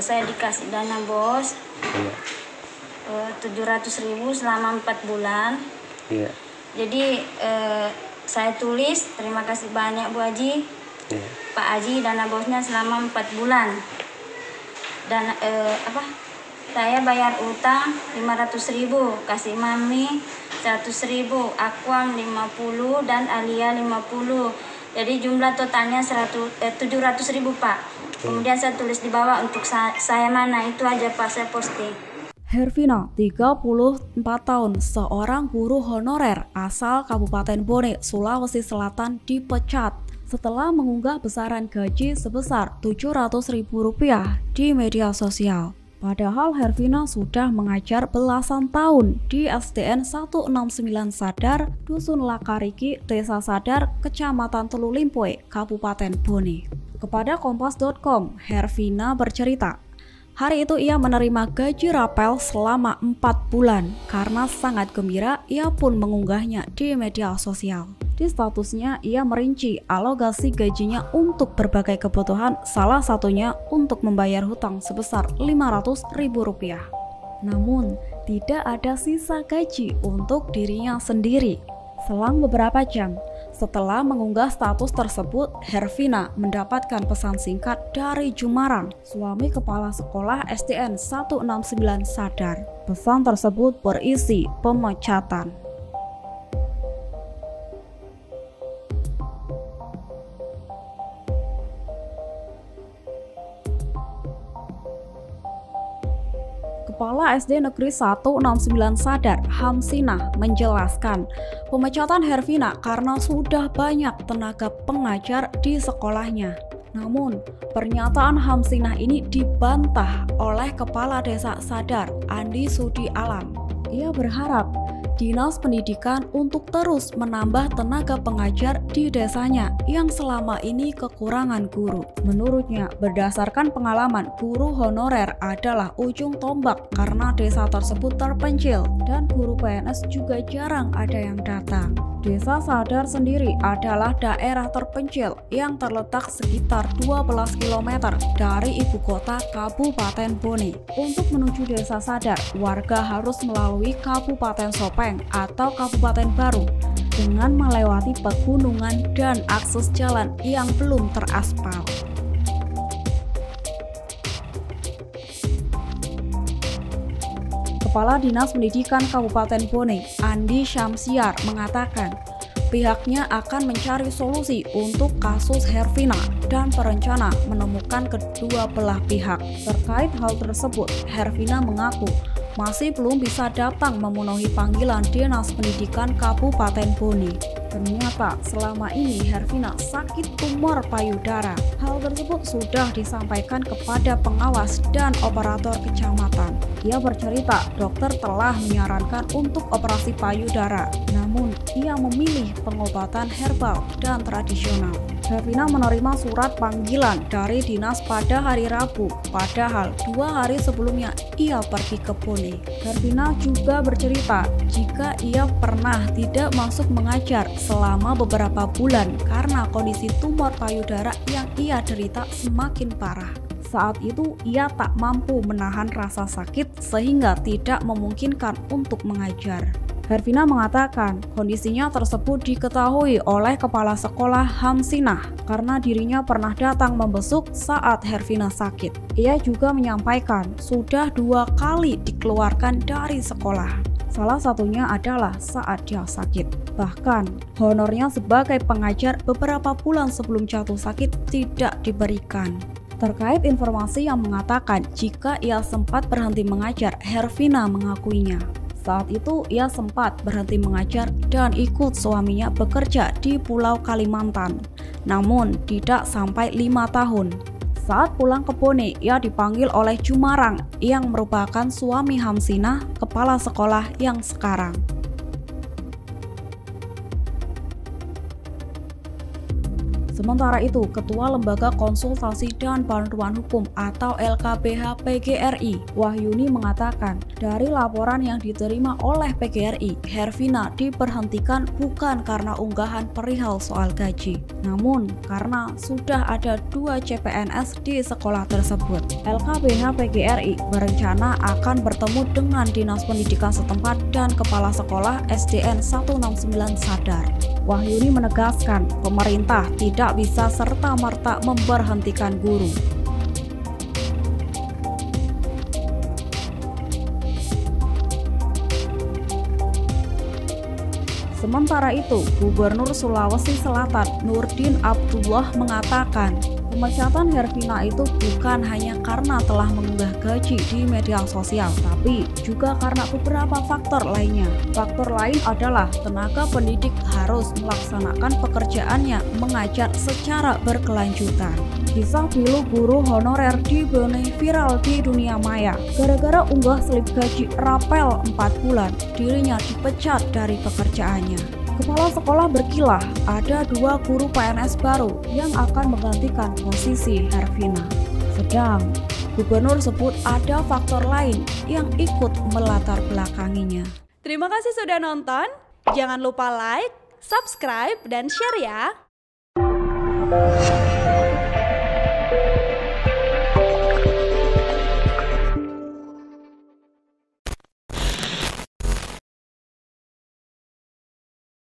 Saya dikasih dana bos, Iya. 700.000 selama 4 bulan. Iya. Jadi saya tulis terima kasih banyak Bu Haji, Iya. Pak Haji, dana bosnya selama 4 bulan. Dan saya bayar utang 500.000, kasih mami 100.000, akuam 50 dan Alia 50. Jadi jumlah totalnya 700.000 Pak. Kemudian saya tulis di bawah untuk saya mana, itu aja Pak saya posting. Hervina, 34 tahun, seorang guru honorer asal Kabupaten Bone, Sulawesi Selatan dipecat setelah mengunggah besaran gaji sebesar Rp700.000 di media sosial. Padahal Hervina sudah mengajar belasan tahun di SDN 169 Sadar, Dusun Lakariki, Desa Sadar, Kecamatan Telu Limpoe, Kabupaten Bone. Kepada Kompas.com, Hervina bercerita, hari itu ia menerima gaji rapel selama 4 bulan. Karena sangat gembira, ia pun mengunggahnya di media sosial. Di statusnya, ia merinci alokasi gajinya untuk berbagai kebutuhan, salah satunya untuk membayar hutang sebesar Rp500.000. Namun, tidak ada sisa gaji untuk dirinya sendiri. Selang beberapa jam setelah mengunggah status tersebut, Hervina mendapatkan pesan singkat dari Jumaran, suami kepala sekolah SDN 169 Sadar. Pesan tersebut berisi pemecatan. Kepala SD Negeri 169 Sadar, Hamsinah, menjelaskan pemecatan Hervina karena sudah banyak tenaga pengajar di sekolahnya. Namun, pernyataan Hamsinah ini dibantah oleh Kepala Desa Sadar, Andi Sudi Alam. Ia berharap Dinas Pendidikan untuk terus menambah tenaga pengajar di desanya yang selama ini kekurangan guru. Menurutnya, berdasarkan pengalaman, guru honorer adalah ujung tombak karena desa tersebut terpencil dan guru PNS juga jarang ada yang datang. Desa Sadar sendiri adalah daerah terpencil yang terletak sekitar 12 km dari ibu kota Kabupaten Bone. Untuk menuju Desa Sadar, warga harus melalui Kabupaten Sopeng atau Kabupaten Baru dengan melewati pegunungan dan akses jalan yang belum teraspal. Kepala Dinas Pendidikan Kabupaten Bone, Andi Syamsiar, mengatakan pihaknya akan mencari solusi untuk kasus Hervina dan berencana menemukan kedua belah pihak. Terkait hal tersebut, Hervina mengaku masih belum bisa datang memenuhi panggilan Dinas Pendidikan Kabupaten Bone. Ternyata selama ini Hervina sakit tumor payudara. Hal tersebut sudah disampaikan kepada pengawas dan operator kecamatan. Ia bercerita, dokter telah menyarankan untuk operasi payudara, namun ia memilih pengobatan herbal dan tradisional. Hervina menerima surat panggilan dari dinas pada hari Rabu, padahal 2 hari sebelumnya ia pergi ke Bone. Hervina juga bercerita jika ia pernah tidak masuk mengajar selama beberapa bulan karena kondisi tumor payudara yang ia derita semakin parah. Saat itu ia tak mampu menahan rasa sakit sehingga tidak memungkinkan untuk mengajar. Hervina mengatakan kondisinya tersebut diketahui oleh kepala sekolah Hamsinah karena dirinya pernah datang membesuk saat Hervina sakit. Ia juga menyampaikan sudah 2 kali dikeluarkan dari sekolah. Salah satunya adalah saat dia sakit. Bahkan, honornya sebagai pengajar beberapa bulan sebelum jatuh sakit tidak diberikan. Terkait informasi yang mengatakan jika ia sempat berhenti mengajar, Hervina mengakuinya. Saat itu ia sempat berhenti mengajar dan ikut suaminya bekerja di Pulau Kalimantan. Namun tidak sampai 5 tahun. Saat pulang ke Bone, ia dipanggil oleh Jumarang yang merupakan suami Hamsinah, kepala sekolah yang sekarang. Sementara itu, Ketua Lembaga Konsultasi dan Bantuan Hukum atau LKBH PGRI, Wahyuni mengatakan, dari laporan yang diterima oleh PGRI, Herfina diberhentikan bukan karena unggahan perihal soal gaji, namun karena sudah ada 2 CPNS di sekolah tersebut. LKBH PGRI berencana akan bertemu dengan Dinas Pendidikan setempat dan Kepala Sekolah SDN 169 Sadar. Wahyuni menegaskan, pemerintah tidak bisa serta-merta memberhentikan guru. Sementara itu, Gubernur Sulawesi Selatan Nurdin Abdullah mengatakan, pemecatan Herfina itu bukan hanya karena telah mengunggah gaji di media sosial, tapi juga karena beberapa faktor lainnya. Faktor lain adalah tenaga pendidik harus melaksanakan pekerjaannya mengajar secara berkelanjutan. Kisah pilu guru honorer di Brunei viral di dunia maya. Gara-gara unggah slip gaji rapel 4 bulan, dirinya dipecat dari pekerjaannya. Kepala sekolah berkilah ada 2 guru PNS baru yang akan menggantikan posisi Herfina. Sedang Gubernur sebut ada faktor lain yang ikut melatar belakanginya. Terima kasih sudah nonton. Jangan lupa like, subscribe, dan share ya.